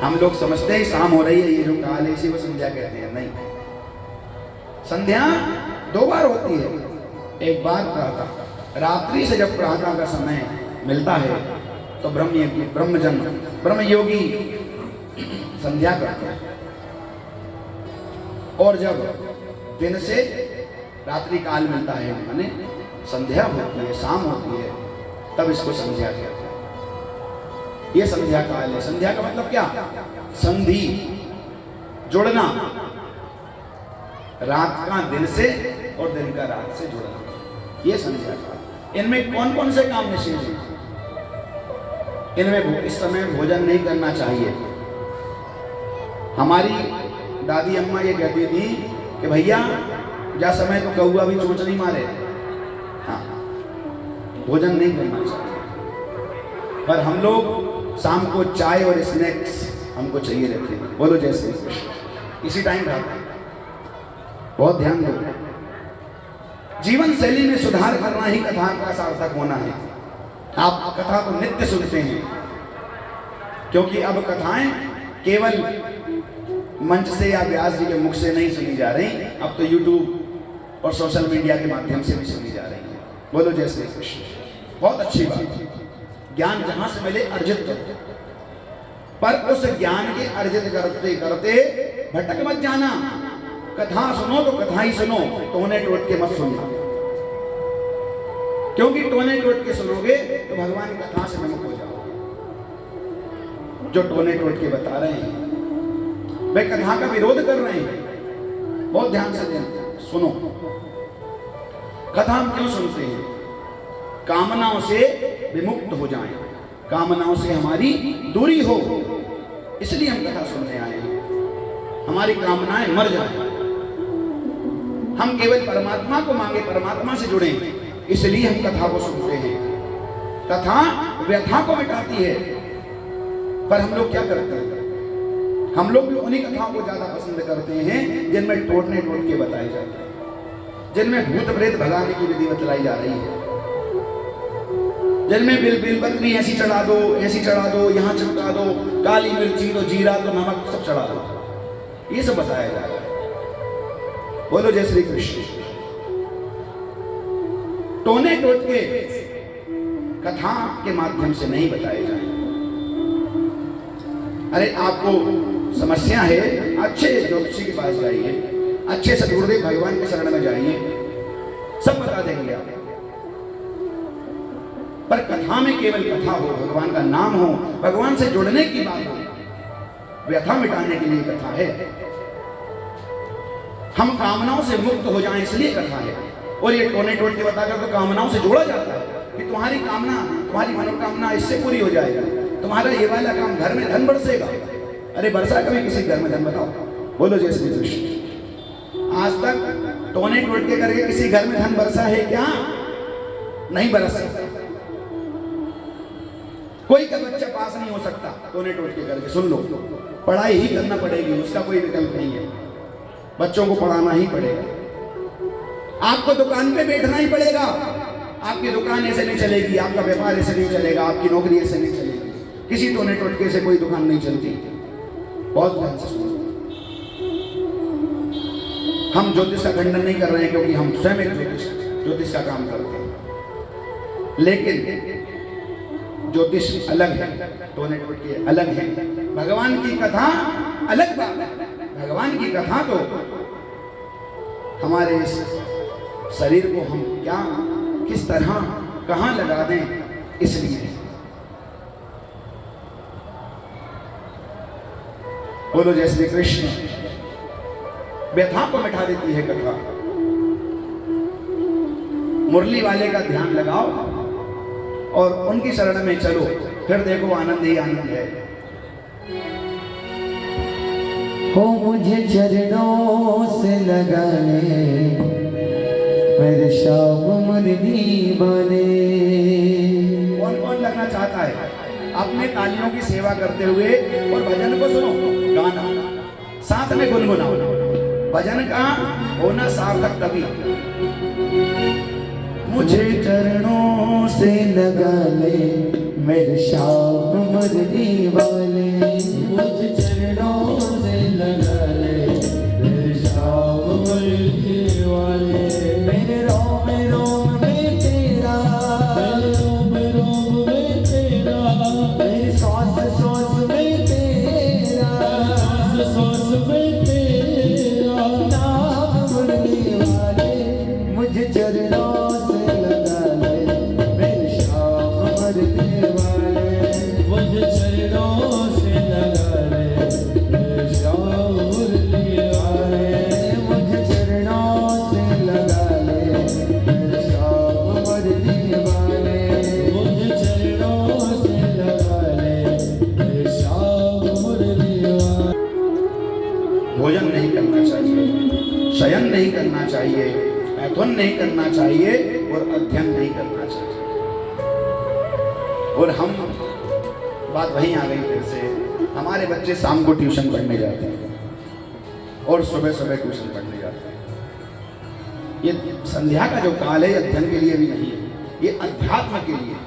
हम लोग समझते हैं शाम हो रही है, ये जो काल है इसी को संध्या कहते हैं। नहीं, संध्या 2 बार होती है। एक बार प्रातः, रात्रि से जब प्रातः का समय मिलता है तो ब्रह्म योगी संध्या करते हैं, और जब दिन से रात्रि काल मिलता है माने संध्या होती है, शाम होती है, तब इसको संध्या कहते हैं। ये संध्या काल है। संध्या का मतलब क्या? संधि, जुड़ना, रात का दिन से और दिन का रात से जुड़ना, ये संध्या काल। इनमें कौन कौन से काम निषेध हैं? इनमें इस समय भोजन नहीं करना चाहिए। हमारी दादी अम्मा ये कहती थी कि भैया जा समय तो कौआ भी चोंच नहीं मारे। हाँ, भोजन नहीं करना चाहिए। पर हम लोग शाम को चाय और स्नैक्स हमको चाहिए रहते हैं। बोलो जय श्री कृष्ण। इसी टाइम खाते हैं। बहुत ध्यान दो, जीवन शैली में सुधार करना ही कथा का सार्थक होना है। आप कथा तो नित्य सुनते हैं, क्योंकि अब कथाएं केवल मंच से या व्यास जी के मुख से नहीं सुनी जा रही, अब तो YouTube और सोशल मीडिया के माध्यम से भी सुनी जा रही है। बोलो जय श्री कृष्ण। बहुत अच्छी बात। ज्ञान जहां से मिले अर्जित करो, पर उस ज्ञान के अर्जित करते करते भटक मत जाना। कथा सुनो तो कथा ही सुनो, टोने टोट के मत सुनना, क्योंकि टोने टोट के सुनोगे तो भगवान की कथा से विमुख हो जाओगे। जो टोने टोट के बता रहे हैं वे कथा का विरोध कर रहे हैं। बहुत ध्यान से सुनो। कथा हम क्यों सुनते हैं? कामनाओं से विमुक्त हो जाएं, कामनाओं से हमारी दूरी हो, इसलिए हम कथा सुनने आए हैं। हमारी कामनाएं मर जाएं, हम केवल परमात्मा को मांगे, परमात्मा से जुड़े, इसलिए हम कथा को सुनते हैं। कथा व्यथा को मिटाती है। पर हम लोग क्या करते हैं? हम लोग भी उन्हीं कथाओं को ज्यादा पसंद करते हैं जिनमें टोटने टोट के बताए जाते हैं, जिनमें भूत प्रेत भगाने की विधि बतलाई जा रही है, जिनमें बिल बकरी ऐसी चढ़ा दो, ऐसी चढ़ा दो, यहाँ चिपका दो, काली मिर्ची तो जीरा तो नमक सब चढ़ा दो, ये सब बताया जा रहा है। बोलो जय श्री कृष्ण। टोने टोटके कथा के माध्यम से नहीं बताए जाए। अरे आपको समस्या है, अच्छे ज्योतिषी के पास जाइए, अच्छे सदगुरुदेव भगवान के शरण में जाइए, सब बता देंगे आप। पर कथा में केवल कथा हो, भगवान का नाम हो, भगवान से जुड़ने की बात हो, व्यथा मिटाने के लिए कथा है। हम कामनाओं से मुक्त हो जाएं, इसलिए कथा है। और ये टोने टोट के बताकर तो कामनाओं से जोड़ा जाता है कि तुम्हारी कामना, तुम्हारी मनोकामना इससे पूरी हो जाएगा, तुम्हारा ये वाला काम, घर में धन बरसेगा। अरे बरसा कभी किसी घर में धन? बताओ। बोलो जय श्री कृष्ण। आज तक टोने टोट के करके किसी घर में धन बरसा है क्या? नहीं बरस सकता। कोई का बच्चा पास नहीं हो सकता टोने टोट के करके। सुन लो, पढ़ाई ही करना पड़ेगी, उसका कोई विकल्प नहीं है। बच्चों को पढ़ाना ही पड़ेगा। आपको दुकान पे बैठना ही पड़ेगा। आपकी दुकान ऐसे नहीं चलेगी, आपका व्यापार ऐसे नहीं चलेगा, आपकी नौकरी ऐसे नहीं चलेगी। किसी टोने टोटके से कोई दुकान नहीं चलती। बहुत ध्यान से सुनो। हम ज्योतिष का खंडन नहीं कर रहे हैं, क्योंकि हम स्वयं एक ज्योतिष का काम करते हैं, लेकिन ज्योतिष अलग है, टोने टोटके अलग है, भगवान की कथा अलग बात है। भगवान की कथा तो हमारे इस शरीर को हम क्या, किस तरह, कहां लगा दें, इसलिए। बोलो जय श्री कृष्ण। व्यथा को मिटा देती है कथा। मुरली वाले का ध्यान लगाओ और उनकी शरण में चलो, फिर देखो आनंद ही आनंद है। हो मुझे चरणों से लगा ले, मेरे शाम मुरली वाले। कौन कौन लगना चाहता है? अपने तालियों की सेवा करते हुए और भजन को सुनो, गाना साथ में गुनगुनाओ। भजन का होना सार्थक तभी। मुझे चरणों से लगा ले, मेरे शाम मुरली वाले। मुझे भोजन नहीं करना चाहिए, शयन नहीं करना चाहिए, मैथुन नहीं करना चाहिए और अध्ययन नहीं करना चाहिए। और हम बात वहीं आ गई फिर से, हमारे बच्चे शाम को ट्यूशन पढ़ने जाते हैं और सुबह सुबह ट्यूशन पढ़ने जाते हैं। ये संध्या का जो काल है अध्ययन के लिए भी नहीं है, ये अध्यात्म के लिए,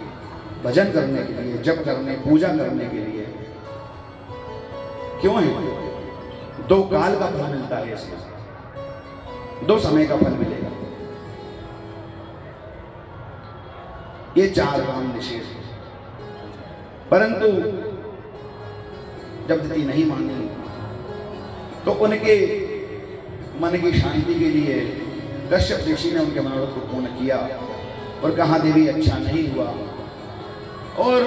भजन करने के लिए, जप करने, पूजा करने के लिए। क्यों है? 2 काल का फल मिलता है इसमें, 2 समय का फल मिलेगा। ये 4 काम निषेध है। परंतु जब दिति नहीं मानी तो उनके मन की शांति के लिए कश्यप ऋषि ने उनके मनोरथ को पूर्ण किया और कहा देवी अच्छा नहीं हुआ। और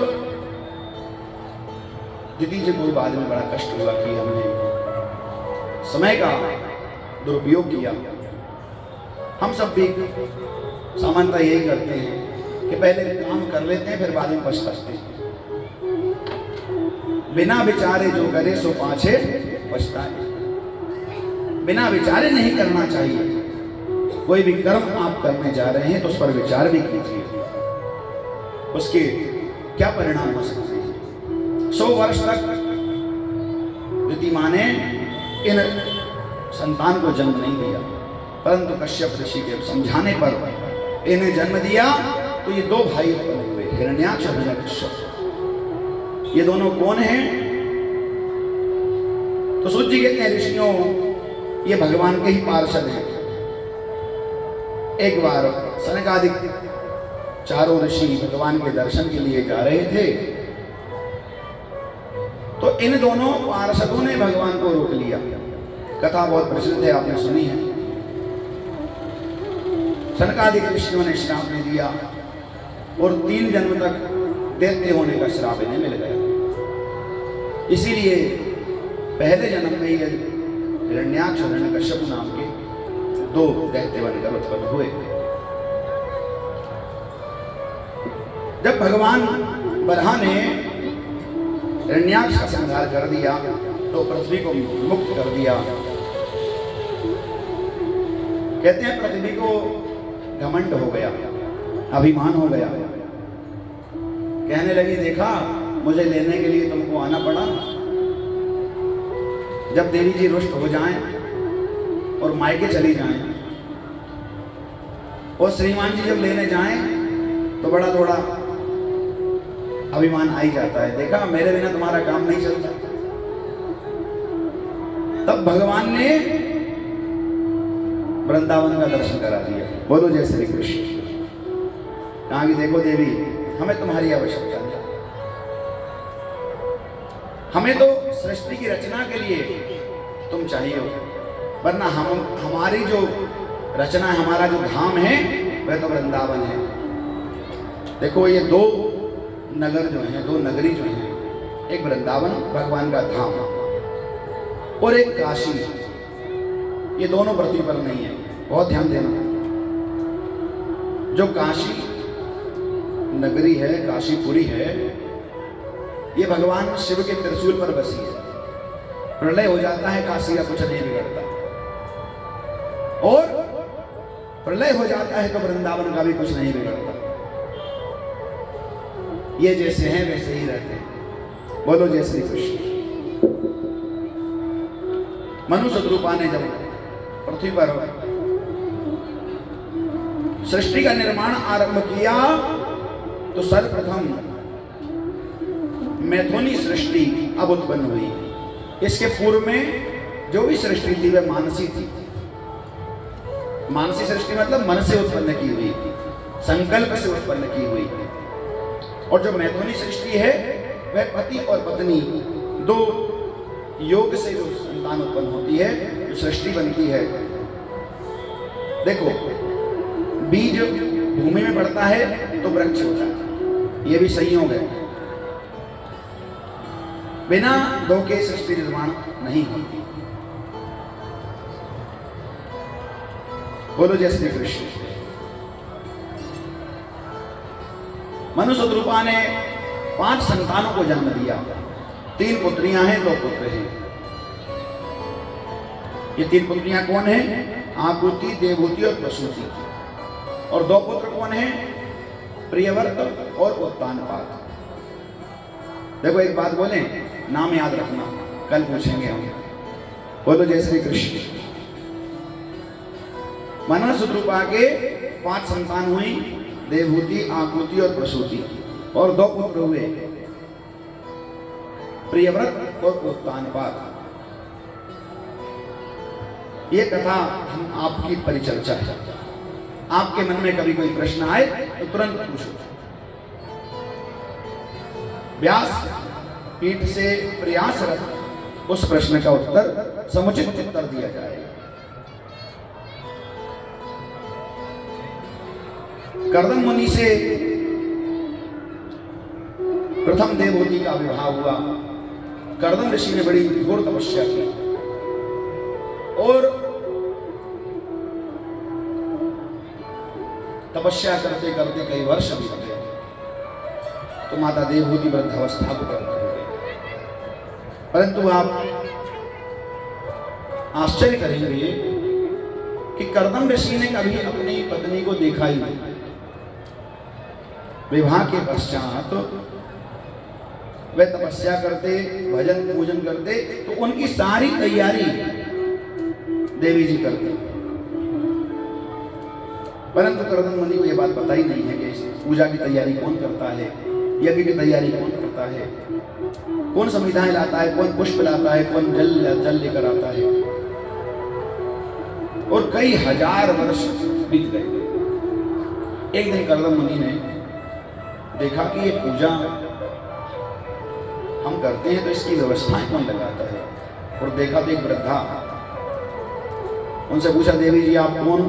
दिति जी को बाद में बड़ा कष्ट हुआ कि हमने समय का दुरुपयोग किया। हम सब भी सामान्यतः यही करते हैं कि पहले काम कर लेते हैं, फिर बाद में पछताते हैं। बिना विचारे जो करे सो पाछे पछताए। बिना विचारे नहीं करना चाहिए। कोई भी कर्म आप करने जा रहे हैं तो उस पर विचार भी कीजिए, उसके क्या परिणाम हो सकते हैं। 100 वर्ष तक दिति माँ ने इन संतान को जन्म नहीं दिया, परंतु कश्यप ऋषि के समझाने पर इन्हें जन्म दिया। तो ये 2 भाई उत्पन्न हुए, हिरण्याक्ष और हिरण्यकश्यप। ये दोनों कौन हैं? तो सूत जी कहते हैं ऋषियों, ये भगवान के ही पार्षद हैं। एक बार सनकादिक चारों ऋषि भगवान के दर्शन के लिए जा रहे थे, तो इन दोनों पार्षदों ने भगवान को रोक लिया। कथा बहुत प्रसिद्ध है, आपने सुनी है। सनकादिक ऋषियों ने श्राप दे दिया और 3 जन्म तक दैत्य होने का श्राप इन्हें मिल गया। इसीलिए पहले जन्म में ही हिरण्याक्ष और हिरण्यकश्यप नाम के 2 दैत्य बनकर उत्पन्न हुए। जब भगवान बरहा ने हिरण्याक्ष का संहार कर दिया तो पृथ्वी को मुक्त कर दिया। कहते हैं पृथ्वी को घमंड हो गया, अभिमान हो गया। कहने लगी देखा मुझे लेने के लिए तुमको आना पड़ा। जब देवी जी रुष्ट हो जाएं और मायके चली जाएं और श्रीमान जी जब लेने जाएं तो बड़ा थोड़ा अभिमान आ ही जाता है। देखा मेरे बिना तुम्हारा काम नहीं चलता। तब भगवान ने वृंदावन का दर्शन करा दिया। बोलो जय श्री कृष्ण। कहा कि देखो देवी हमें तुम्हारी आवश्यकता नहीं, हमें तो सृष्टि की रचना के लिए तुम चाहिए हो, वरना हमारी जो रचना है, हमारा जो धाम है वह तो वृंदावन है। देखो ये 2 नगर जो हैं, 2 नगरी जो हैं, एक वृंदावन भगवान का धाम और एक काशी, ये दोनों पृथ्वी पर नहीं है। बहुत ध्यान देना। जो काशी नगरी है, काशीपुरी है, ये भगवान शिव के त्रिशूल पर बसी है। प्रलय हो जाता है काशी का कुछ नहीं बिगड़ता, और प्रलय हो जाता है तो वृंदावन का भी कुछ नहीं बिगड़ता। ये जैसे हैं वैसे ही रहते हैं। बोलो जय श्री कृष्ण। मनु सद्रूपा ने जब पृथ्वी पर सृष्टि का निर्माण आरंभ किया तो सर्वप्रथम मैथुनी सृष्टि अब उत्पन्न हुई। इसके पूर्व में जो भी सृष्टि थी वह मानसी थी। मानसी सृष्टि मतलब मन से उत्पन्न की हुई, संकल्प से उत्पन्न की हुई। और जो मैथुनी सृष्टि है वह पति और पत्नी 2 योग से जो संतान उत्पन्न होती है, जो सृष्टि बनती है। देखो बीज भूमि में पड़ता है तो वृक्ष होता है, ये भी संयोग है। बिना 2 के सृष्टि निर्माण नहीं होती। बोलो जय श्री कृष्ण। मनु सद्रूपा ने 5 संतानों को जन्म दिया। 3 पुत्रियां हैं, 2 पुत्र हैं। ये 3 पुत्रियां कौन है? आकुति, देवहूति और प्रसूति। और 2 पुत्र कौन है? प्रियव्रत और उत्तानपाद। देखो एक बात बोले, नाम याद रखना, कल पूछेंगे हम। बोलो जय श्री कृष्ण। माना सुद्रूपा के 5 संतान हुई, देवहूति, आकुति और प्रसूति, और 2 पुत्र हुए, प्रियव्रत और उत्तानपाद। ये कथा हम आपकी परिचर्चा है। आपके मन में कभी कोई प्रश्न आए तो तुरंत पूछो। व्यास पीठ से प्रयासरत उस प्रश्न का उत्तर, समुचित उत्तर दिया जाए। कर्दम मुनि से प्रथम देवहूति का विवाह हुआ। कर्दम ऋषि ने बड़ी घोर तपस्या की और तपस्या करते करते कई वर्ष बीत गए तो माता देवहूति वृद्धावस्था को प्राप्त हो गई। परंतु आप आश्चर्य करेंगे कि कर्दम ऋषि ने कभी अपनी पत्नी को देखा ही नहीं। विवाह के पश्चात वे तपस्या करते, भजन पूजन करते, तो उनकी सारी तैयारी देवी जी करते। परंतु कर्दम मुनि को यह बात पता ही नहीं है कि इस पूजा की तैयारी कौन करता है, यज्ञ की तैयारी कौन करता है, कौन समिधाएं लाता है, कौन पुष्प लाता है, कौन जल लेकर आता है। और कई हजार वर्ष बीत गए। एक दिन कर्दम मुनि ने देखा कि ये पूजा हम करते हैं तो इसकी व्यवस्थाएं कौन लगाता है। और देखा तो एक वृद्धा, उनसे पूछा, देवी जी आप कौन?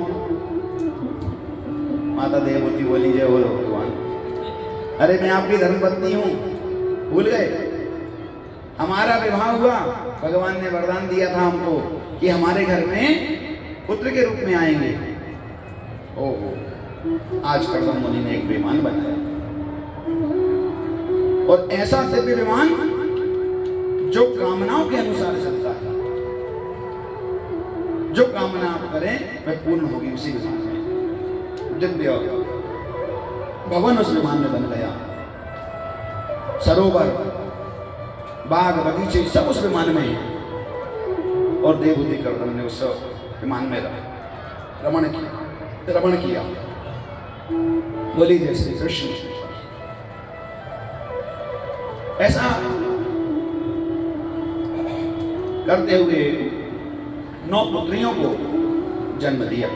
माता देवहूति बोली, जय हो भगवान। अरे मैं आपकी धर्मपत्नी हूं, भूल गए? हमारा विवाह हुआ, भगवान ने वरदान दिया था हमको कि हमारे घर में पुत्र के रूप में आएंगे। ओहो, आज कर्दम मुनि ने एक विमान बनाया, और ऐसा दिव्य विमान जो कामनाओं के अनुसार चलता है। जो कामना आप करें वह पूर्ण होगी उसी विमान में। दिव्य भवन उस विमान में बन गया, सरोवर, बाग, बगीचे सब उस विमान में है। और देवहूति कर्दम ने उस विमान में रमण किया। बोली जय श्री कृष्ण। ऐसा करते हुए 9 पुत्रियों को जन्म दिया।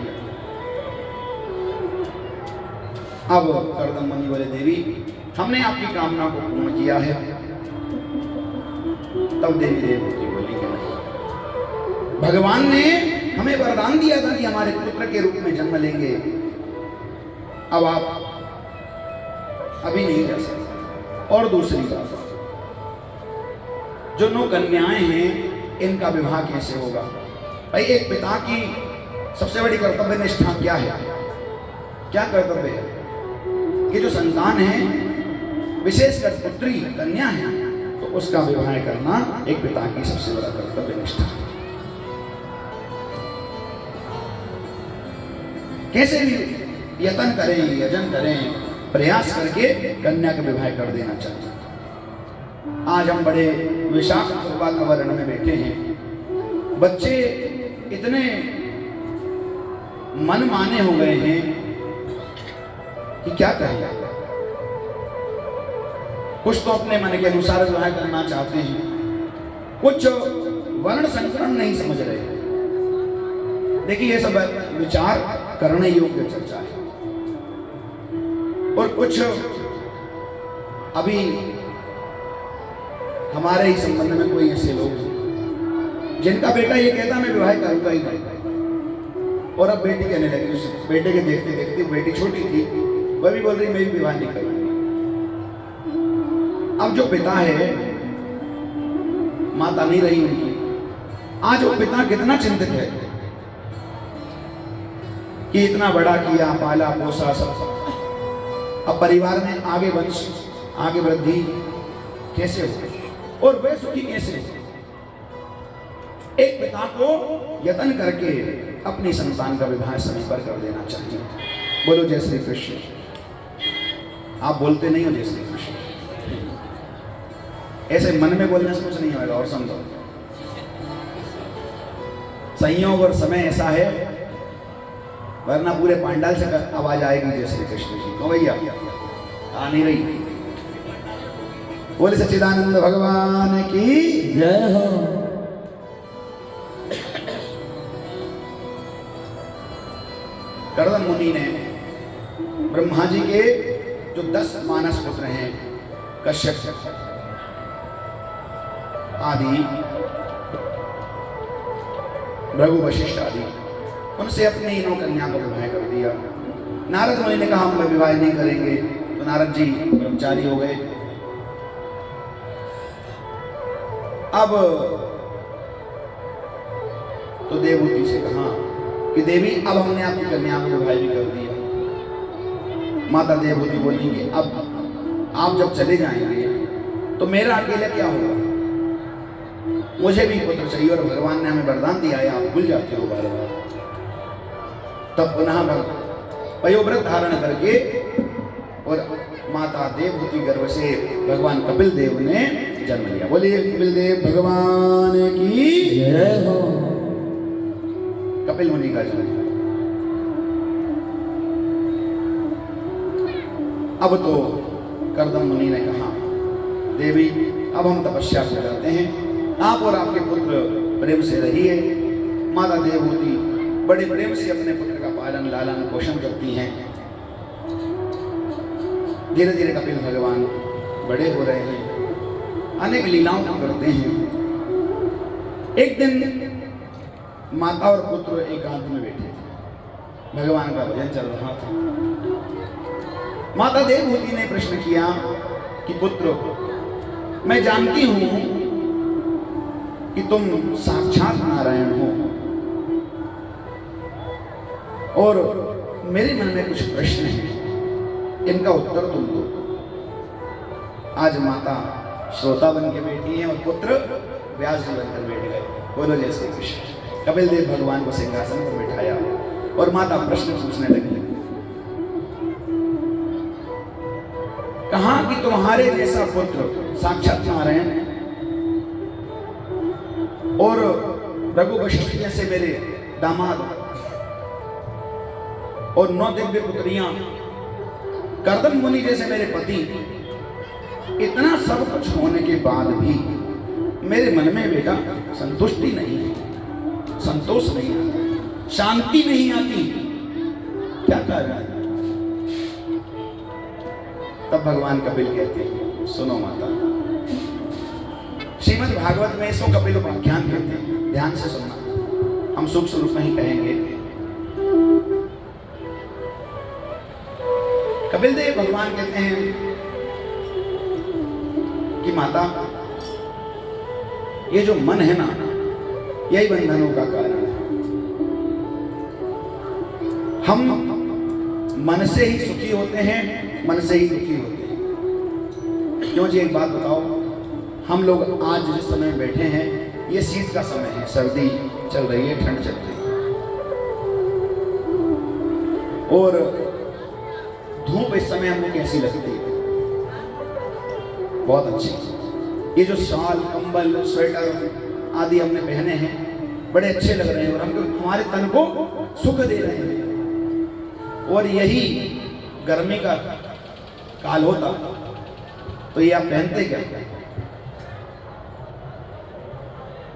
अब कर्दम मुनि बोले, देवी हमने आपकी कामना को पूर्ण किया है। तब देवी देवहूति बोली कि नहीं, भगवान ने हमें वरदान दिया था कि हमारे पुत्र के रूप में जन्म लेंगे। अब आप अभी नहीं जा सकते। और दूसरी बात, जो 9 कन्याएं हैं इनका विवाह कैसे होगा? भाई एक पिता की सबसे बड़ी कर्तव्य निष्ठा क्या है? क्या कर्तव्य है कि जो संतान है, विशेषकर पुत्री कन्या है, तो उसका विवाह करना एक पिता की सबसे बड़ा कर्तव्य निष्ठा है। कैसे भी यत्न करें, यजन करें, प्रयास करके कन्या का विवाह कर देना चाहिए। आज हम बड़े विशाख वातावरण में बैठे हैं, बच्चे इतने मनमाने हो गए हैं कि क्या कहें। कुछ तो अपने मन के अनुसार विवाह करना चाहते हैं, कुछ वर्ण संकरण नहीं समझ रहे। देखिए ये सब विचार करने योग्य चर्चा है। और कुछ अभी हमारे ही संबंध में कोई ऐसे लोग हैं जिनका बेटा ये कहता मैं विवाह करूंगा ही नहीं, और अब बेटी कहने लगी, उस बेटे के देखते देखते, बेटी छोटी थी, वह भी बोल रही मैं भी विवाह नहीं करूंगी। अब जो पिता है, माता नहीं रही उनकी, आज वो पिता कितना चिंतित है कि इतना बड़ा किया, पाला पोसा सब, अब परिवार में आगे वंश, आगे वृद्धि कैसे हो और वे सुखी कैसे हो। एक पिता को यत्न करके अपनी संतान का विवाह समय पर कर देना चाहिए। बोलो जय श्री कृष्ण। आप बोलते नहीं हो जय श्री कृष्ण, ऐसे मन में बोलने से कुछ नहीं होगा। और समझो संयोग और समय ऐसा है, वरना पूरे पांडाल से आवाज आएगी जय श्री कृष्ण की। तो भैया आ नहीं रही। बोले सच्चिदानंद भगवान की जय हो। कर्दम मुनि ने ब्रह्मा जी के जो 10 मानस पुत्र हैं, कश्यप आदि, भृगु वशिष्ठ आदि, उनसे अपनी इनों कन्या को विवाह कर दिया। नारद मुनि ने कहा हम विवाह नहीं करेंगे, तो नारद जी ब्रह्मचारी हो गए। अब तो देवहूति से कहा कि देवी अब हमने आपकी कन्या को विवाह भी कर दिया। माता देवहूति बोली कि अब आप जब चले जाएंगे तो मेरा अकेला क्या होगा, मुझे भी पुत्र चाहिए और भगवान ने हमें वरदान दिया है, आप भूल जाते हो बार बार। तब पुनः पयोव्रत धारण करके और माता देवहूति गर्भ से भगवान कपिल देव ने जन्म लिया। बोलिए कपिल देव भगवान की जय हो। कपिल मुनि का जन्म। अब तो कर्दम मुनि ने कहा देवी अब हम तपस्या को जाते हैं, आप और आपके पुत्र प्रेम से रहिए। माता देवहूति बड़े प्रेम से अपने पुत्र का पालन लालन पोषण करती हैं। धीरे धीरे कपिल भगवान बड़े हो रहे हैं, अनेक लीलाओं को करते हैं। एक दिन माता और पुत्र एकांत में बैठे थे, भगवान का भजन चल रहा था। माता देवहूति ने प्रश्न किया कि पुत्र, मैं जानती हूं कि तुम साक्षात नारायण हो और मेरे मन में कुछ प्रश्न हैं, इनका उत्तर तुम दो। आज माता श्रोता बन के बैठी है और पुत्र व्यास जी बनकर बैठ गए। बोलो जय श्री कृष्ण। कपिल देव भगवान को सिंहासन पर बिठाया और माता प्रश्न पूछने लगी। कहा कि तुम्हारे जैसा पुत्र साक्षात नारायण और रघु वशिष्ठ जैसे मेरे दामाद और 9 दिव्य पुत्रियां, कर्दम मुनि जैसे मेरे पति, इतना सब कुछ होने के बाद भी मेरे मन में बेटा संतुष्टि नहीं है, संतोष नहीं आता, शांति नहीं आती, क्या कारण है? तब भगवान कपिल कहते हैं सुनो माता, श्रीमद् भागवत में इसको कपिल उपाख्यान कहते हैं, ध्यान से सुनना, हम सूक्ष्म रूप में ही कहेंगे। कपिल देव भगवान कहते हैं कि माता ये जो मन है ना, यही बंधनों का कारण है। हम मन से ही सुखी होते हैं, मन से ही दुखी होते हैं। क्यों जी, एक बात बताओ, हम लोग आज जिस समय बैठे हैं ये शीत का समय है, सर्दी चल रही है, ठंड चल रही है और धूप इस समय हमको कैसी लगती है? बहुत अच्छी। ये जो शाल, कंबल, स्वेटर आदि हमने पहने हैं बड़े अच्छे लग रहे हैं और हमको हमारे तन को सुख दे रहे हैं। और यही गर्मी का काल होता तो ये आप पहनते क्या?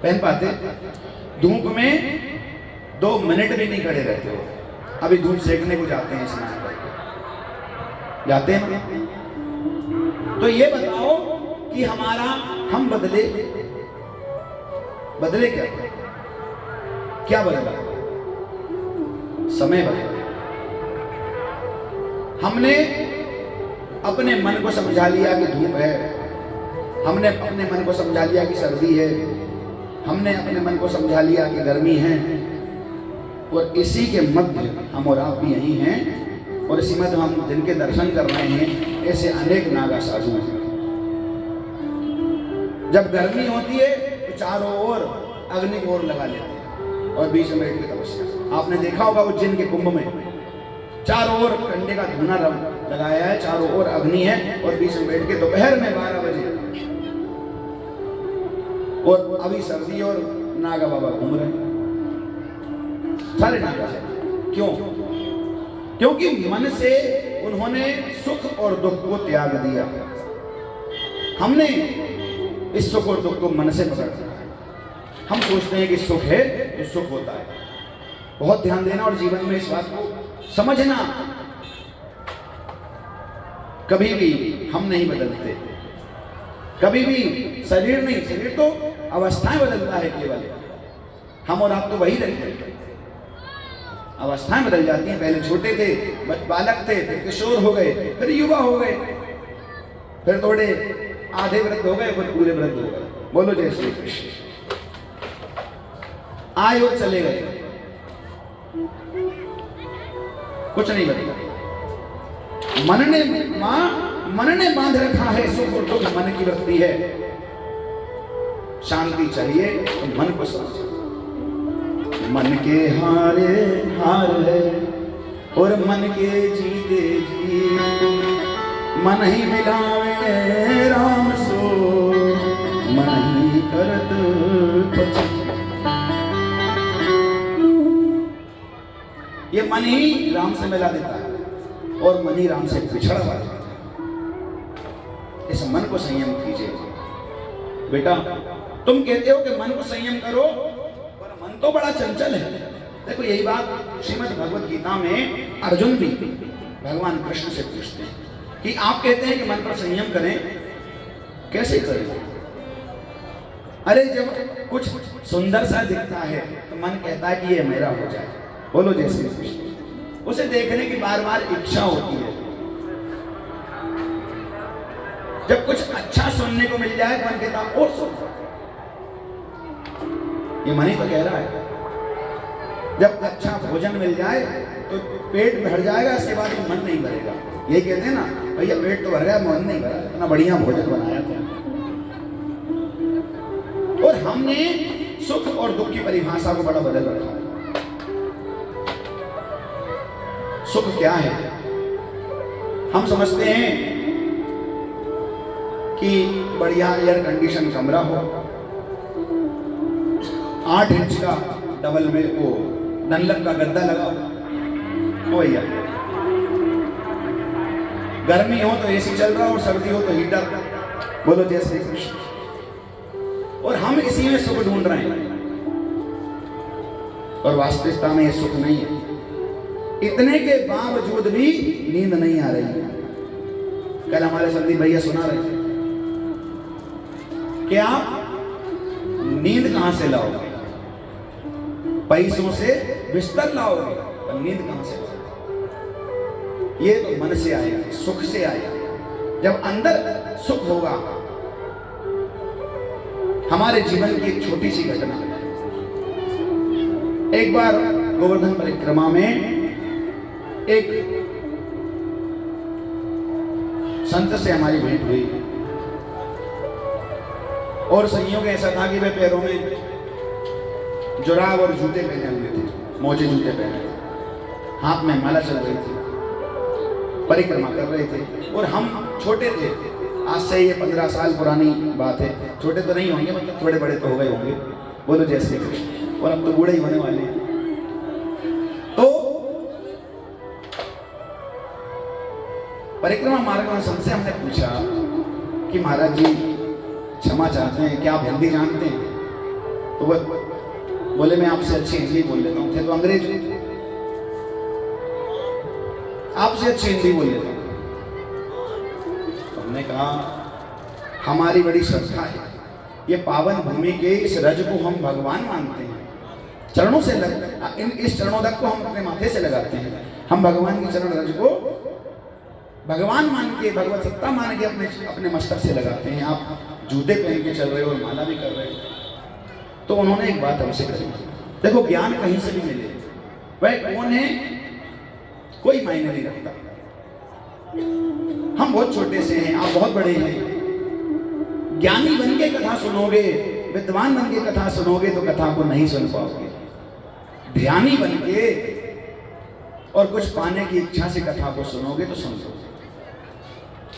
पहन पाते? धूप में 2 मिनट भी नहीं खड़े रहते हो। अभी धूप सेकने को जाते हैं, स्नान करके जाते हैं। तो ये बताओ कि हम बदले क्या? क्या बदला? समय बदला। हमने अपने मन को समझा लिया कि धूप है, हमने अपने मन को समझा लिया कि सर्दी है, हमने अपने मन को समझा लिया कि गर्मी है और इसी के मध्य हम और आप भी यही हैं और इसी मध्य हम जिनके दर्शन कर रहे हैं ऐसे अनेक नागा साधु हैं। जब गर्मी होती है तो चारों ओर अग्नि को और लगा लेते हैं और बीच में बैठ के तपस्या। आपने देखा होगा उज्जैन के कुंभ में चारों ओर कंडे का धुना लगाया है, चारों ओर अग्नि है और बीच में बैठ के दोपहर में 12 बजे, और अभी सर्दी और नागा बाबा घूम रहे हैं सारे नागा से। क्यों? क्योंकि मन से उन्होंने सुख और दुख को त्याग दिया। हमने इस सुख और दुख को मन से पकड़ लिया। हम सोचते हैं कि सुख है तो सुख होता है। बहुत ध्यान देना और जीवन में इस बात को समझना। कभी भी हम नहीं बदलते, कभी भी शरीर नहीं, शरीर तो अवस्थाएं बदलता है केवल। हम और आप तो वही रहते हैं, अवस्थाएं बदल जाती हैं। पहले छोटे थे, बालक थे, फिर किशोर हो गए, फिर युवा हो गए, फिर थोड़े आधे वृद्ध हो गए, फिर पूरे वृद्ध हो गए। बोलो जय श्री कृष्ण। आए और चले गए, कुछ नहीं बदला। मन ने बांध रखा है सुख और दुख, मन की वृत्ति है। शांति चाहिए तो मन को समझो। मन के हारे हार है और मन के जीते जी, मन ही मिलावे राम सो, मन ही करत पछ। ये मन ही राम से मिला देता है और मन ही राम से बिछड़वा देता है। इस मन को संयम कीजिए बेटा। तुम कहते हो कि मन को संयम करो, पर मन तो बड़ा चंचल है। देखो यही बात श्रीमद् भगवत गीता में अर्जुन भी भगवान कृष्ण से पूछते हैं कि आप कहते हैं कि मन पर संयम करें, कैसे करें? अरे जब कुछ सुंदर सा दिखता है तो मन कहता है कि ये मेरा हो जाए। बोलो जय श्री कृष्ण। उसे देखने की बार बार इच्छा होती है। जब कुछ अच्छा सुनने को मिल जाए मन कहता और सुन। ये मन ही तो कह रहा है। जब अच्छा भोजन मिल जाए तो पेट भर जाएगा, इसके बाद मन नहीं भरेगा। यही कहते हैं ना, भैया पेट तो भर गया, मन नहीं भरा, इतना बढ़िया भोजन बनाया था। और हमने सुख और दुख की परिभाषा को बड़ा बदल रखा है। सुख क्या है? हम समझते हैं कि बढ़िया एयर कंडीशन कमरा हो, 8 इंच का डबल में वो डनलप का गद्दा लगा हो भैया, गर्मी हो तो एसी चल रहा हो और सर्दी हो तो हीटर। बोलो जय श्री कृष्ण। और हम इसी में सुख ढूंढ रहे हैं और वास्तविकता में ये सुख नहीं है। इतने के बावजूद भी नींद नहीं आ रही। कल हमारे संदीप भैया सुना रहे थे कि आप नींद कहां से लाओगे? पैसों से बिस्तर लाओगे, पर नींद कहां से लाओगे? ये तो मन से आएगा, सुख से आएगा। जब अंदर सुख होगा। हमारे जीवन की एक छोटी सी घटना। एक बार गोवर्धन परिक्रमा में एक संत से हमारी भेंट हुई और संयोग ऐसा था कि वे पैरों में जुराब और जूते पहने हुए थे, मोजे जूते पहने थे, हाथ में माला चल रही थी, परिक्रमा कर रहे थे। और हम छोटे थे, आज से ये 15 साल पुरानी बात है। छोटे तो नहीं होंगे, मतलब थोड़े बड़े तो हो गए होंगे। बोलो जय श्री कृष्ण। और अब तो बूढ़े ही होने वाले हैं। तो परिक्रमा मार्ग में संत से हमने पूछा कि महाराज जी क्षमा चाहते हैं, क्या आप हिंदी जानते हैं? तो वो बोले मैं आपसे अच्छी हिंदी बोल लेता हूँ। थे तो अंग्रेज, आपसे अच्छी हिंदी बोल लेता हूँ। तो हमने कहा हमारी बड़ी श्रद्धा है, ये पावन भूमि के इस रज को हम भगवान मानते हैं। चरणों से इस चरणोदक को हम अपने माथे से लगाते हैं। हम भगवान की चरण रज को भगवान मान के, भगवत सत्ता मान के अपने मस्तक से लगाते हैं। आप जूते पहन के चल रहे हो और माला भी कर रहे हो। तो उन्होंने एक बात हमसे कही, देखो ज्ञान कहीं से भी मिले, वह कौन है कोई मायने नहीं रखता। हम बहुत छोटे से हैं, आप बहुत बड़े हैं। ज्ञानी बन के कथा सुनोगे, विद्वान बन के कथा सुनोगे तो कथा को नहीं सुन पाओगे। ध्यानी बन के और कुछ पाने की इच्छा से कथा को सुनोगे तो सुन लोगे।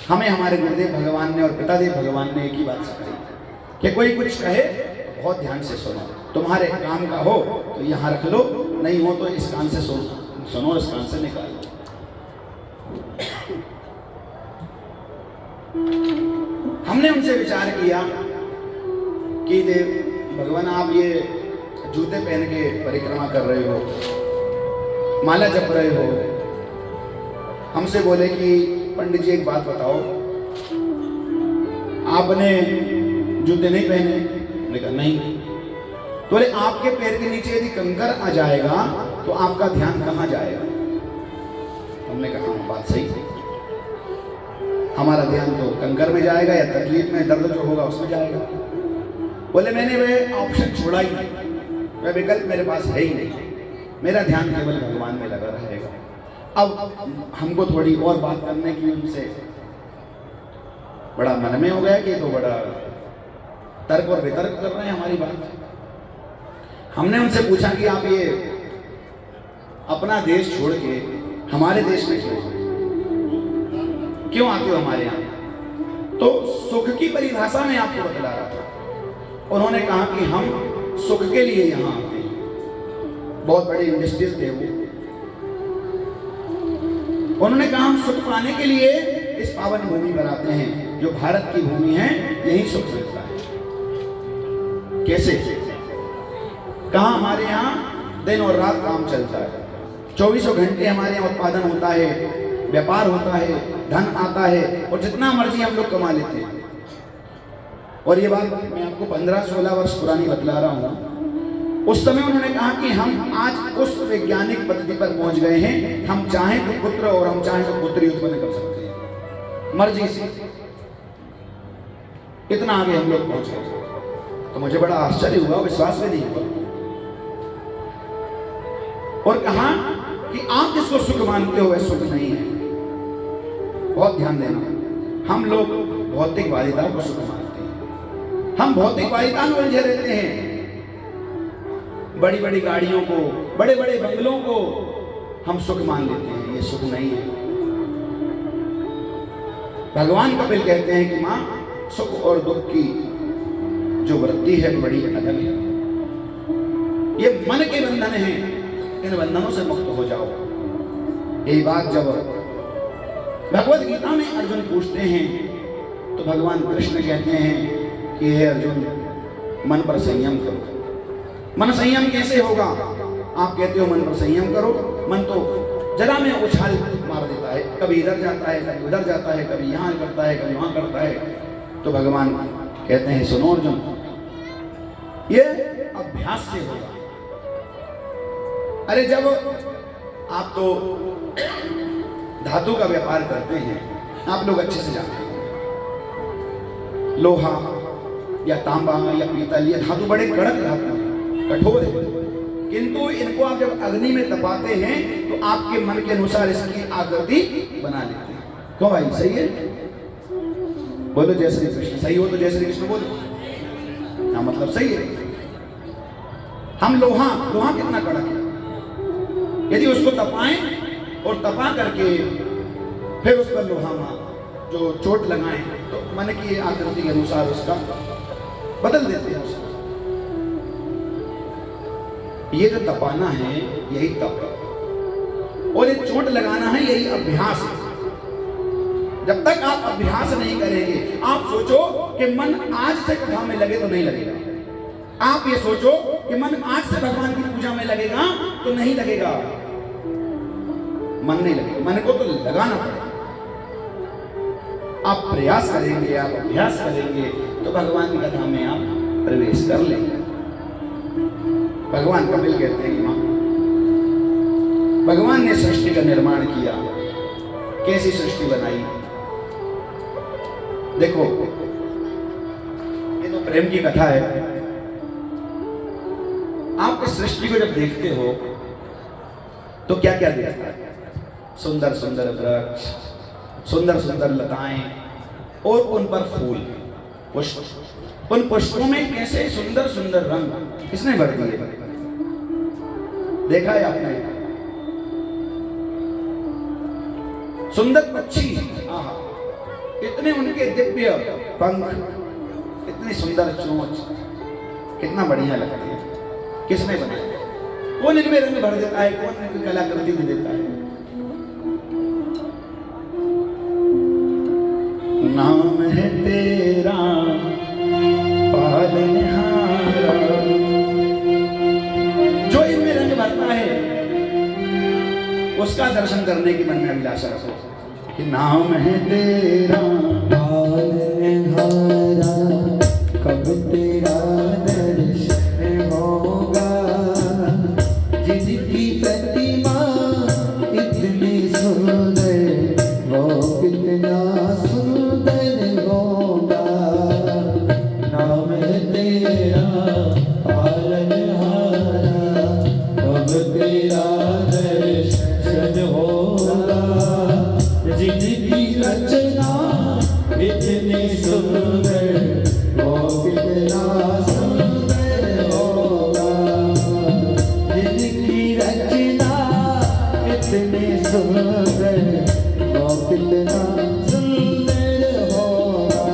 हमें हमारे गुरुदेव भगवान ने और पितादेव भगवान ने एक ही बात सिखाई कि कोई कुछ कहे तो बहुत ध्यान से सुनो। तुम्हारे काम का हो तो यहाँ रख लो, नहीं हो तो इस कान से सुनो, इस कान से निकाल लो। हमने उनसे विचार किया कि देव भगवान आप ये जूते पहन के परिक्रमा कर रहे हो, माला जप रहे हो। हमसे बोले कि पंडित जी एक बात बताओ, आपने जूते नहीं पहने? हमने कहा नहीं। तो बोले आपके पैर के नीचे यदि कंकर आ जाएगा तो आपका ध्यान कहाँ जाएगा? हमने कहा बात सही है, हमारा ध्यान तो कंकर में जाएगा या तकलीफ में दर्द जो होगा उसमें जाएगा। बोले मैंने वह ऑप्शन छोड़ा ही नहीं, वह विकल्प मेरे पास है ही नहीं, मेरा ध्यान केवल भगवान में लगा रहेगा। अब हमको थोड़ी और बात करने की उनसे बड़ा मन में हो गया कि तो बड़ा तर्क और वितर्क कर रहे हैं हमारी बात। हमने उनसे पूछा कि आप ये अपना देश छोड़ के हमारे देश में क्यों आते हो हमारे यहाँ? तो सुख की परिभाषा में आपको बतला रहा था। उन्होंने कहा कि हम सुख के लिए यहाँ आते हैं। बहुत बड़े इंडस्ट्रियल थे वो। उन्होंने कहा हम सुख पाने के लिए इस पावन भूमि पर आते हैं, जो भारत की भूमि है, यही सुख मिलता है। कैसे? कहा हमारे यहाँ दिन और रात काम चलता है, 24 घंटे हमारे यहाँ उत्पादन होता है, व्यापार होता है, धन आता है और जितना मर्जी हम लोग कमा लेते हैं। और ये बात मैं आपको 15-16 वर्ष पुरानी बतला रहा हूँ। उस समय उन्होंने कहा कि हम आज उस वैज्ञानिक पद्धति पर पहुंच गए हैं, हम चाहें तो पुत्र और हम चाहें तो पुत्री उत्पन्न कर सकते हैं मर्जी से। इतना आगे हम लोग पहुंच गए। तो मुझे बड़ा आश्चर्य हुआ, विश्वास भी नहीं हुआ। और कहा कि आप जिसको सुख मानते हो वह सुख नहीं है। बहुत ध्यान देना, हम लोग भौतिकवादिता को सुख मानते हैं, हम भौतिकवादिता में उलझे रहते हैं। बड़ी बड़ी गाड़ियों को, बड़े बड़े बंगलों को हम सुख मान लेते हैं, ये सुख नहीं है। भगवान कपिल कहते हैं कि मां, सुख और दुख की जो वृत्ति है बड़ी अलग है। ये मन के बंधन हैं, इन बंधनों से मुक्त हो जाओ। यही बात जब भगवत गीता में अर्जुन पूछते हैं तो भगवान कृष्ण कहते हैं कि हे अर्जुन, मन पर संयम करो। मन संयम कैसे होगा? आप कहते हो मन पर संयम करो, मन तो जरा में उछाल मार देता है, कभी इधर जाता है, कभी उधर जाता है, कभी यहाँ करता है, कभी वहां करता है। तो भगवान कहते हैं सुनो अर्जुन, ये अभ्यास से होगा। अरे जब आप तो धातु का व्यापार करते हैं, आप लोग अच्छे से जानते हैं, लोहा या तांबा या पीतल, ये धातु बड़े कड़क धातु हैं, कठोर है, किंतु इनको आप जब अग्नि में तपाते हैं तो आपके मन के अनुसार इसकी आकृति बना लेते हैं। क्यों भाई, सही है? बोलो जय श्री कृष्ण। सही हो तो जय श्री कृष्ण बोलो। हाँ, मतलब सही है। हम लोहा कितना कड़क है, यदि उसको तपाएं और तपा करके फिर उस पर लोहा जो चोट लगाएं तो मन की आकृति के अनुसार उसका बदल देते हैं उसको। ये जो तपाना है यही तप है, और ये चोट लगाना है यही अभ्यास है। जब तक आप अभ्यास नहीं करेंगे, आप सोचो कि मन आज से कथा में लगे तो नहीं लगेगा। आप ये सोचो कि मन आज से भगवान की पूजा में लगेगा तो नहीं लगेगा, मन नहीं लगेगा। मन को तो लगाना पड़ेगा। आप प्रयास करेंगे, आप अभ्यास करेंगे तो भगवान की कथा में आप प्रवेश कर लेंगे। भगवान कपिल कहते हैं कि मां, भगवान ने सृष्टि का निर्माण किया, कैसी सृष्टि बनाई। देखो, ये तो प्रेम की कथा है। आप इस सृष्टि को जब देखते हो तो क्या क्या देखता है? सुंदर सुंदर वृक्ष, सुंदर सुंदर लताएं और उन पर फूल, पुष्प। उन पुष्पों में कैसे सुंदर सुंदर रंग किसने भर दिए? देखा है आपने? सुंदर पक्षी, आहा, इतने उनके दिव्य पंख, इतनी सुंदर चोंच, कितना बढ़िया लगती है। किसने बनाया? कौन इनमें रंग भर देता है? कौन इनकी कलाकृति में देता है? नाम है तेरा पालनहारा, जो इनमें रंग भरता है उसका दर्शन करने की मन में अभिलाषा रखो कि नाम है तेरा पालनहारा, कब तेरा दर्शन होगा, जिनकी प्रतिमा इतनी सुंदर वो कितना सुंदर होगा। नाम है तेरा पालनहारा, कब तेरा दर्शन होगा, जिनकी रचना इतनी सुंदर वो कितना सुंदर होगा, जिनकी रचना इतनी सुंदर वो कितना सुंदर होगा।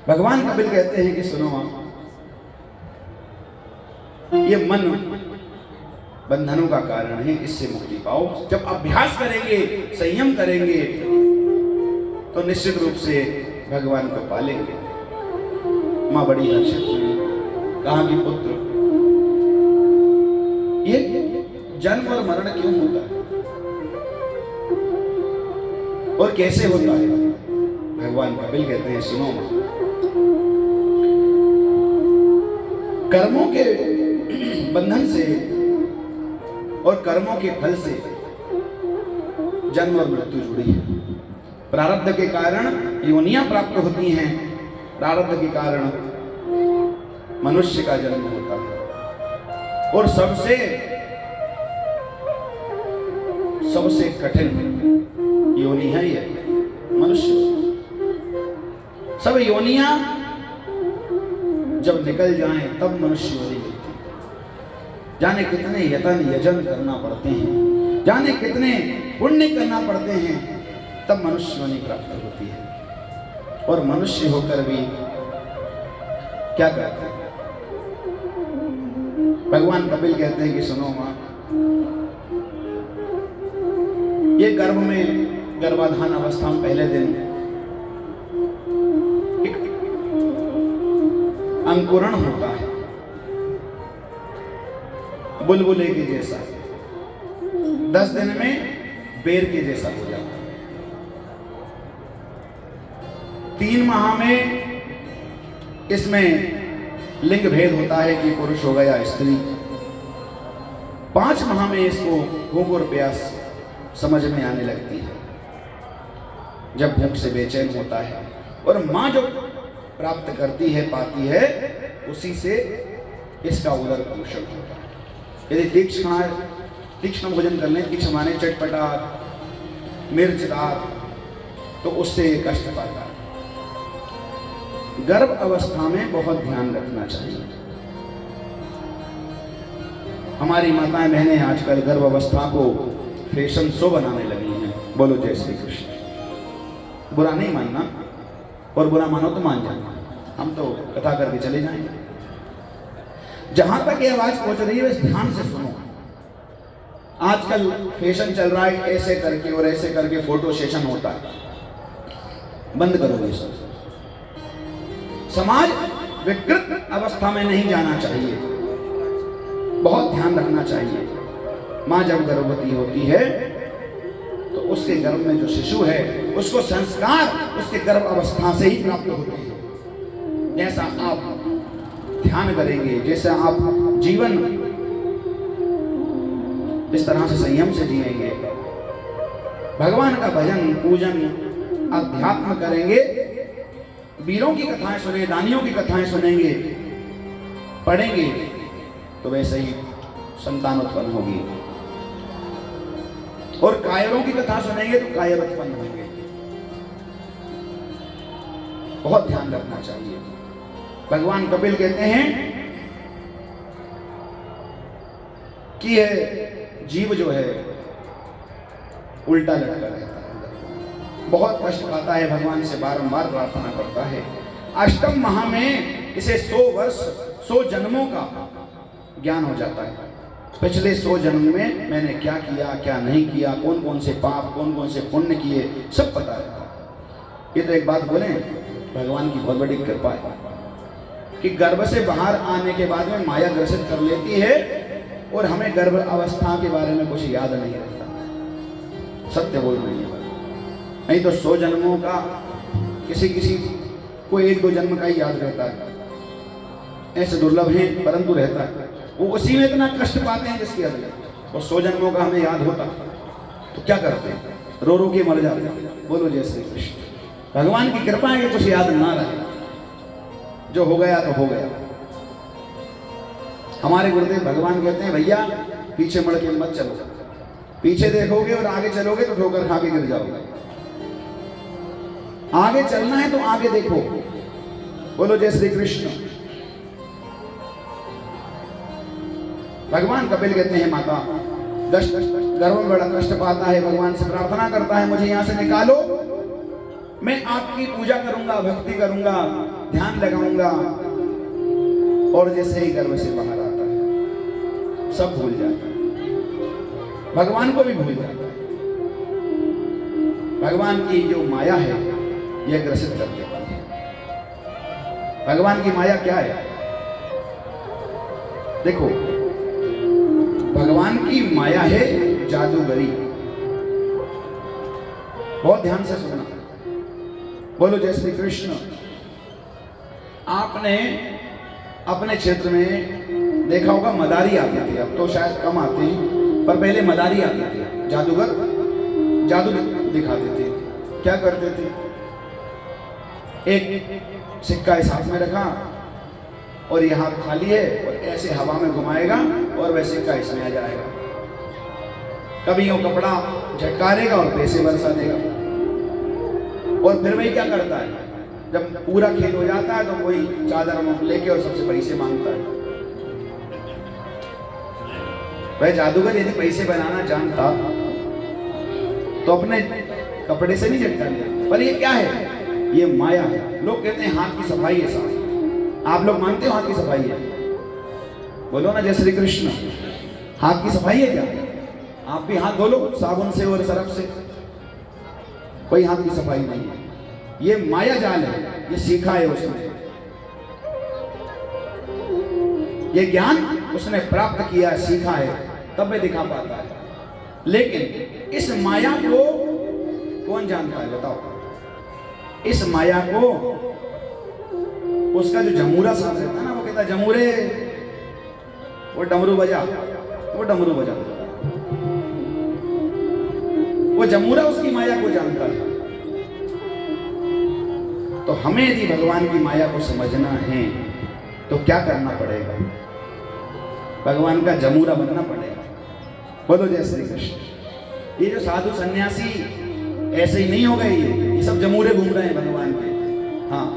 भगवान कपिल कहते हैं कि सुनो आप, ये मन बंधनों का कारण है, इससे मुक्ति पाओ। जब अभ्यास करेंगे, संयम करेंगे, तो निश्चित रूप से भगवान को पालेंगे। माँ बड़ी हर्षित हुई, कहा कि पुत्र, ये जन्म और मरण क्यों होता है और कैसे होता है? भगवान कपिल कहते हैं सुनो माँ, कर्मों के बंधन से और कर्मों के फल से जन्म और मृत्यु जुड़ी है। प्रारब्ध के कारण योनियां प्राप्त होती हैं, प्रारब्ध के कारण मनुष्य का जन्म होता है। और सबसे कठिन योनि है ये मनुष्य। सब योनियां जब निकल जाएं तब मनुष्य योनि मिलती है। जाने कितने यतन यजन करना पड़ते हैं, जाने कितने पुण्य करना पड़ते हैं, तब मनुष्य योनि प्राप्त होती है। और मनुष्य होकर भी क्या करते हैं? भगवान कपिल कहते हैं कि सुनो मां, ये गर्भ में गर्भाधान अवस्था में पहले दिन एक अंकुरण होता है, बुलबुले के जैसा, 10 दिन में बेर के जैसा हो जाता है। 3 माह में इसमें लिंग भेद होता है कि पुरुष होगा या स्त्री। 5 माह में इसको भूख और प्यास समझ में आने लगती है, जब भूख से बेचैन होता है। और माँ जो प्राप्त करती है, पाती है, उसी से इसका उदर पोषण होता है। यदि तीक्ष्ण भोजन कर लें, तीक्ष्ण माने चटपटा, मिर्चदार, तो उससे कष्ट पाता है। गर्भ अवस्था में बहुत ध्यान रखना चाहिए। हमारी माताएं बहनें आजकल गर्भ अवस्था को फैशन शो बनाने लगी हैं। बोलो जय श्री कृष्ण। बुरा नहीं मानना, और बुरा मानो तो मान जाना, हम तो कथा करके चले जाएंगे। जहां तक ये आवाज पहुंच रही है, बस ध्यान से सुनो। आजकल फैशन चल रहा है, ऐसे करके और ऐसे करके फोटो सेशन होता है, बंद करो ये सब। समाज विकृत अवस्था में नहीं जाना चाहिए, बहुत ध्यान रखना चाहिए। माँ जब गर्भवती होती है तो उसके गर्भ में जो शिशु है, उसको संस्कार उसके गर्भ अवस्था से ही प्राप्त होते हैं। जैसा आप ध्यान करेंगे, जैसे आप जीवन इस तरह से संयम से जिएंगे, भगवान का भजन पूजन अध्यात्म करेंगे, वीरों की कथाएं सुनेंगे, दानियों की कथाएं सुनेंगे, पढ़ेंगे, तो वैसे ही संतान उत्पन्न होगी। और कायरों की कथा सुनेंगे तो कायर उत्पन्न होंगे। बहुत ध्यान रखना चाहिए। भगवान कपिल कहते हैं कि यह जीव जो है उल्टा लटका रहता है, बहुत कष्ट पाता है, भगवान से बारंबार प्रार्थना करता है। 8वें माह में इसे 100 वर्ष 100 जन्मों का ज्ञान हो जाता है। पिछले 100 जन्म में मैंने क्या किया, क्या नहीं किया, कौन कौन से पाप, कौन कौन से पुण्य किए, सब पता रहता है। ये तो एक बात बोले, भगवान की बहुत बड़ी कृपा है कि गर्भ से बाहर आने के बाद में माया ग्रसित कर लेती है और हमें गर्भ अवस्था के बारे में कुछ याद नहीं रहता। सत्य बोल रही है, नहीं तो 100 जन्मों का किसी को 1-2 जन्म का ही याद रहता है, ऐसे दुर्लभ है परंतु रहता है। वो उसी में इतना कष्ट पाते हैं जिसकी हद है। और 100 जन्मों का हमें याद होता तो क्या करते हैं, रो रो के मर जाते हैं। बोलो जय श्री कृष्ण। भगवान की कृपा है कि कुछ याद ना रहे, जो हो गया तो हो गया। हमारे गुरुदेव भगवान कहते हैं, भैया पीछे मुड़ के मत चलो, पीछे देखोगे और आगे चलोगे तो ठोकर खा के गिर जाओगे। आगे चलना है तो आगे देखो। बोलो जय श्री कृष्ण। भगवान कपिल कहते हैं, माता गर्भ में बड़ा कष्ट पाता है, भगवान से प्रार्थना करता है, मुझे यहाँ से निकालो, मैं आपकी पूजा करूंगा, भक्ति करूंगा, ध्यान लगाऊंगा। और जैसे ही गर्भ से बाहर आता है, सब भूल जाता है, भगवान को भी भूल जाता है। भगवान की जो माया है यह ग्रसित कर देती है। भगवान की माया क्या है? देखो, भगवान की माया है जादूगरी। बहुत ध्यान से सुनना। बोलो जय श्री कृष्ण। आपने अपने क्षेत्र में देखा होगा मदारी आती थी, अब तो शायद कम आते हैं, पर पहले मदारी आती थी। जादूगर जादू दिखाते थे। क्या करते थे? एक सिक्का इस हाथ में रखा और ये हाथ खाली है और ऐसे हवा में घुमाएगा और वह सिक्का इसमें आ जाएगा। कभी वो कपड़ा झटकारेगा और पैसे बरसा देगा। और फिर वही क्या करता है, जब पूरा खेल हो जाता है तो कोई चादर लेके और सबसे पैसे मांगता है। वह जादूगर यदि पैसे बनाना जानता तो अपने कपड़े से नहीं झटका लिया। पर ये क्या है? ये माया है। लोग कहते हैं हाथ की सफाई है साहब। आप लोग मानते हो हाथ की सफाई है? बोलो ना जय श्री कृष्ण। हाथ की सफाई है क्या? आप भी हाथ धो लो साबुन से और सरफ से। कोई हाथ की सफाई नहीं है। ये माया जाल है, ये सीखा है उसने, ये ज्ञान उसने प्राप्त किया है, सीखा है, तब वह दिखा पाता है। लेकिन इस माया को कौन जानता है बताओ? इस माया को उसका जो जमूरा साथ रहता है ना, वो कहता है जमूरे, वो डमरू बजा, वो डमरू बजा, वो जमूरा उसकी माया को जानता है। तो हमें यदि भगवान की माया को समझना है तो क्या करना पड़ेगा? भगवान का जमूरा बनना पड़ेगा। बोलो जय श्री कृष्ण। ये जो साधु सन्यासी ऐसे ही नहीं हो गए, ये सब जमूरे घूम रहे हैं भगवान के। हाँ,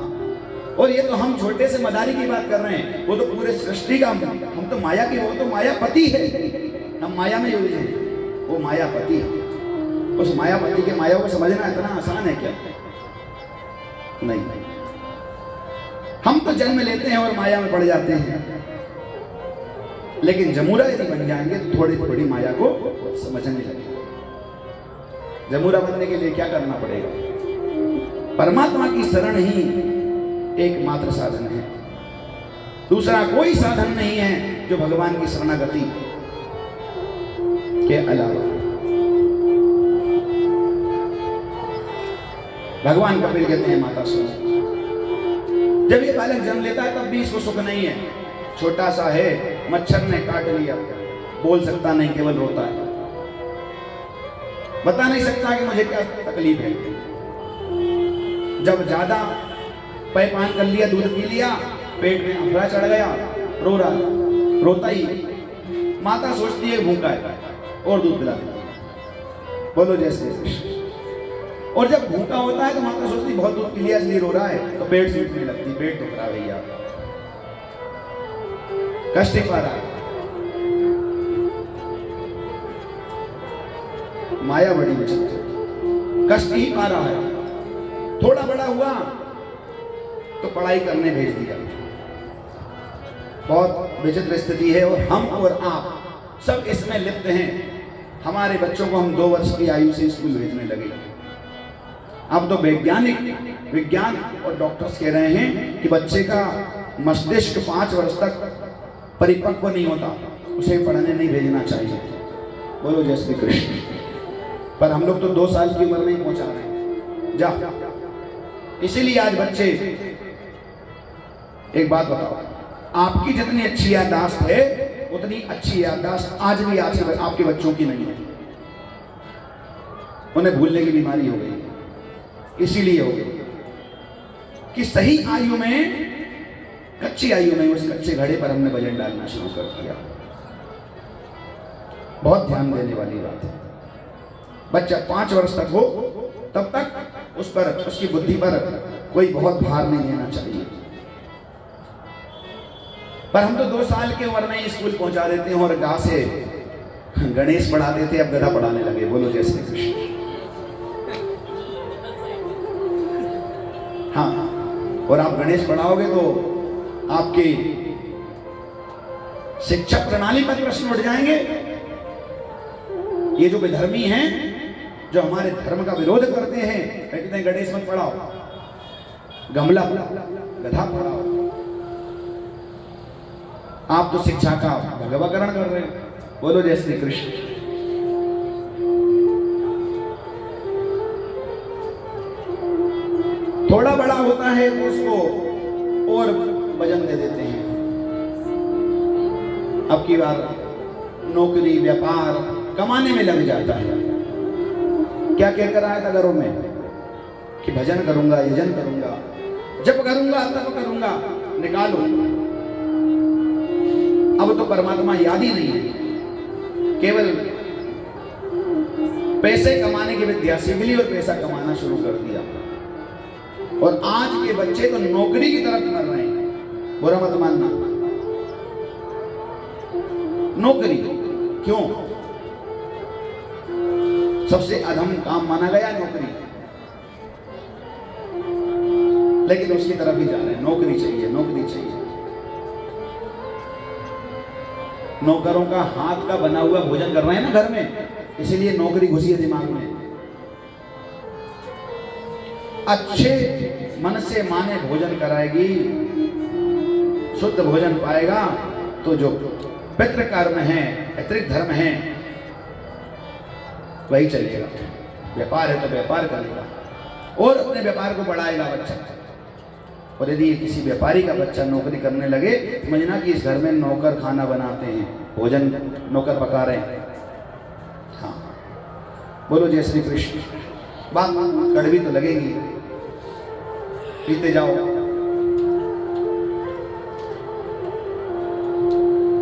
और ये तो हम छोटे से मदारी की बात कर रहे हैं, वो तो पूरे सृष्टि का, हम तो माया की, वो तो मायापति है। हम माया में उलझे हैं, वो मायापति है। उस मायापति के माया को समझना इतना आसान है क्या? नहीं। हम तो जन्म लेते हैं और माया में पड़ जाते हैं, लेकिन जमूरा यदि बन जाएंगे तो थोड़ी थोड़ी माया को समझने लगेंगे। जमूरा बनने के लिए क्या करना पड़ेगा? परमात्मा की शरण ही एकमात्र साधन है। दूसरा कोई साधन नहीं है जो भगवान की शरणागति के अलावा। भगवान कपिल कहते हैं माता सुनो, जब ये बालक जन्म लेता है तब भी इसको सुख नहीं है। छोटा सा है, मच्छर ने काट लिया, बोल सकता नहीं, केवल रोता है, बता नहीं सकता कि मुझे क्या तकलीफ है। जब ज्यादा पैपान कर लिया, दूध पी लिया, पेट में अफरा चढ़ गया, रो रहा, रोता ही। माता सोचती है भूखा है और दूध पिला देती है। बोलो जय श्री कृष्ण। और जब भूखा होता है तो माता सोचती बहुत दूध पी लिया इसलिए रो रहा है, तो पेट सूखने लगती, पेट दुख रहा भैया, कष्ट ही पा रहा है। माया बड़ी विचित्र, कष्ट ही पा रहा है। थोड़ा बड़ा हुआ तो पढ़ाई करने भेज दिया। बहुत विचित्र स्थिति है और हम और आप सब इसमें लिप्त हैं। हमारे बच्चों को हम 2 वर्ष की आयु से स्कूल भेजने लगे। अब तो विज्ञान और डॉक्टर्स कह रहे हैं कि बच्चे का मस्तिष्क 5 वर्ष तक परिपक्व नहीं होता, उसे पढ़ने नहीं भेजना चाहिए। बोलो जय श्री कृष्ण। पर हम लोग तो 2 साल की उम्र में ही पहुंचा रहे हैं। जा, इसीलिए आज बच्चे, एक बात बताओ, आपकी जितनी अच्छी याददाश्त है उतनी अच्छी याददाश्त आज भी आपके बच्चों की नहीं है। उन्हें भूलने की बीमारी हो गई। इसीलिए हो गई कि सही आयु में, कच्ची आयु में उस कच्चे घड़े पर हमने वजन डालना शुरू कर दिया। बहुत ध्यान देने वाली बात है। बच्चा 5 वर्ष तक हो तब तक उस पर, उसकी बुद्धि पर कोई बहुत भार नहीं देना चाहिए। पर हम तो 2 साल की उम्र में स्कूल पहुंचा देते हैं और गा से गणेश पढ़ाते थे, अब गधा पढ़ाने लगे। बोलो जय श्री कृष्ण। हाँ, और आप गणेश पढ़ाओगे तो आपकी शिक्षा प्रणाली पर प्रश्न उठ जाएंगे। ये जो विधर्मी हैं, जो हमारे धर्म का विरोध करते हैं, कहते हैं गणेश मत पढ़ाओ, गमला पढ़ाओ, गधा पढ़ाओ। आप तो शिक्षा का भगवाकरण कर रहे हैं। बोलो जय श्री कृष्ण। थोड़ा बड़ा होता है तो उसको और वजन दे देते हैं। अब की बार नौकरी, व्यापार, कमाने में लग जाता है। क्या कहकर आया था घरों में कि भजन करूंगा, यजन करूंगा, जब करूंगा तब करूंगा, निकालो। अब तो परमात्मा याद ही नहीं है, केवल पैसे कमाने की विद्या सीख ली और पैसा कमाना शुरू कर दिया। और आज के बच्चे तो नौकरी की तरफ मर रहे हैं। बुरा मत मानना, नौकरी क्यों? सबसे अधम काम माना गया नौकरी, लेकिन उसकी तरफ ही जा रहे हैं। नौकरी चाहिए, नौकरी चाहिए। नौकरों का हाथ का बना हुआ भोजन कर रहे हैं ना घर में, इसीलिए नौकरी घुसी है दिमाग में। अच्छे मन से माँ ने भोजन कराएगी, शुद्ध भोजन पाएगा, तो जो पितृ कर्म है, पितृक धर्म है, वही चलेगा। व्यापार है तो व्यापार करेगा और अपने व्यापार को बढ़ाएगा बच्चा। और यदि किसी व्यापारी का बच्चा नौकरी करने लगे, समझना कि इस घर में नौकर खाना बनाते हैं, भोजन नौकर पका रहे हैं। हाँ, बोलो जय श्री कृष्ण। बात कड़वी तो लगेगी, पीते जाओ।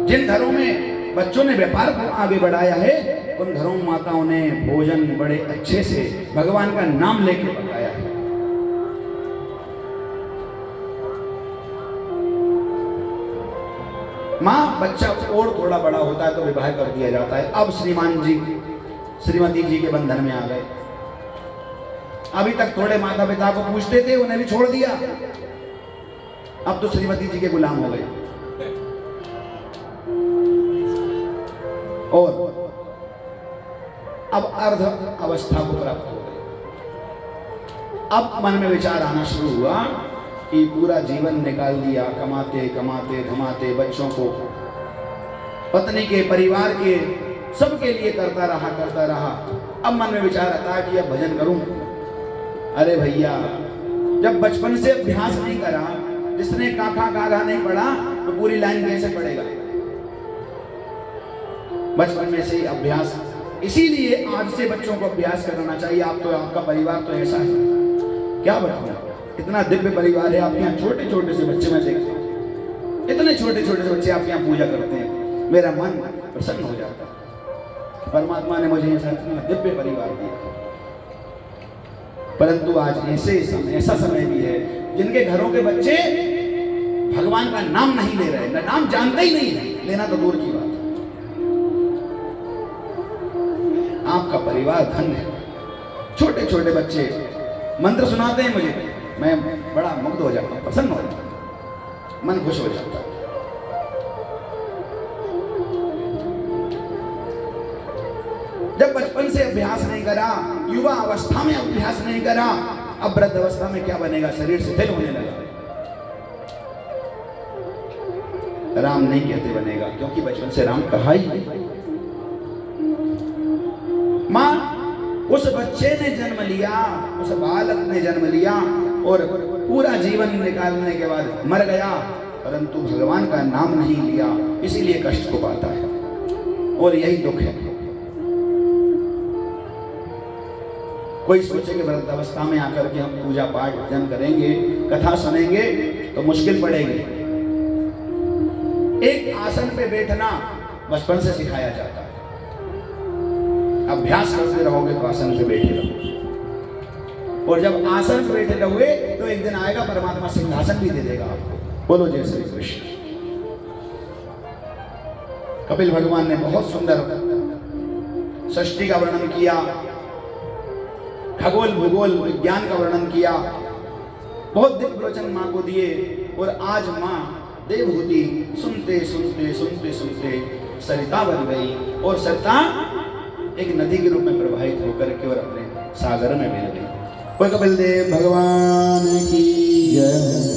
जिन घरों में बच्चों ने व्यापार को आगे बढ़ाया है, उन घरों में माताओं ने भोजन बड़े अच्छे से भगवान का नाम लेके पकाया है। माँ बच्चा और थोड़ा बड़ा होता है तो विवाह कर दिया जाता है। अब श्रीमान जी श्रीमती जी के बंधन में आ गए। अभी तक थोड़े माता पिता को पूछते थे, उन्हें भी छोड़ दिया। अब तो श्रीमती जी के गुलाम हो गए। और अब अर्ध अवस्था को प्राप्त हो गए। अब मन में विचार आना शुरू हुआ कि पूरा जीवन निकाल दिया, कमाते कमाते धमाते, बच्चों को, पत्नी के, परिवार के, सबके लिए करता रहा। अब मन में विचार आता है कि अब भजन करूं। अरे भैया, जब बचपन से अभ्यास नहीं करा, जिसने काका कागा नहीं पढ़ा, तो पूरी लाइन कैसे पढ़ेगा? बचपन में से अभ्यास, इसीलिए आज से बच्चों को अभ्यास करना चाहिए। आप तो, आपका परिवार तो ऐसा है, क्या बताऊं, इतना दिव्य परिवार है। आप यहाँ छोटे छोटे से बच्चे मैं देखता हूँ, इतने छोटे छोटे से बच्चे आपके यहाँ पूजा करते हैं, मेरा मन प्रसन्न हो जाता है। परमात्मा ने मुझे ऐसा इतना दिव्य परिवार दिया। परंतु आज ऐसा समय भी है जिनके घरों के बच्चे भगवान का नाम नहीं ले रहे, नाम जानते ही नहीं है, लेना तो दूर की बात है। आपका परिवार धन्य है। छोटे छोटे बच्चे मंत्र सुनाते हैं मुझे, मैं बड़ा मुग्ध हो जाता हूँ, प्रसन्न हो जाता हूँ, मन खुश हो जाता है। जब बचपन से अभ्यास नहीं करा, युवा अवस्था में अभ्यास नहीं करा, अब वृद्ध अवस्था में क्या बनेगा? शरीर शिथिल होने लगा। राम नहीं कहते बनेगा, क्योंकि बचपन से राम कहा ही नहीं। मां, उस बच्चे ने जन्म लिया, उस बालक ने जन्म लिया और पूरा जीवन निकालने के बाद मर गया, परंतु भगवान का नाम नहीं लिया, इसीलिए कष्ट को पाता है। और यही दुख है। कोई सोचे कि वृद्धावस्था में आकर के हम पूजा पाठ भजन करेंगे, कथा सुनेंगे, तो मुश्किल पड़ेगी। एक आसन पे बैठना बचपन से सिखाया जाता है। अभ्यास करते रहोगे तो आसन पे बैठे रहोगे, और जब आसन पे बैठे रहोगे तो एक दिन आएगा परमात्मा सिंहासन भी दे देगा आपको। बोलो जय श्री कृष्ण। कपिल भगवान ने बहुत सुंदर सृष्टि का वर्णन किया, खगोल भूगोल विज्ञान का वर्णन किया, बहुत दिव्य वचन माँ को दिए। और आज माँ देवहूति सुनते सुनते सुनते सुनते सरिता बन गई, और सरिता एक नदी के रूप में प्रवाहित होकर के और अपने सागर में मिल गई। कपिल देव भगवान की जय।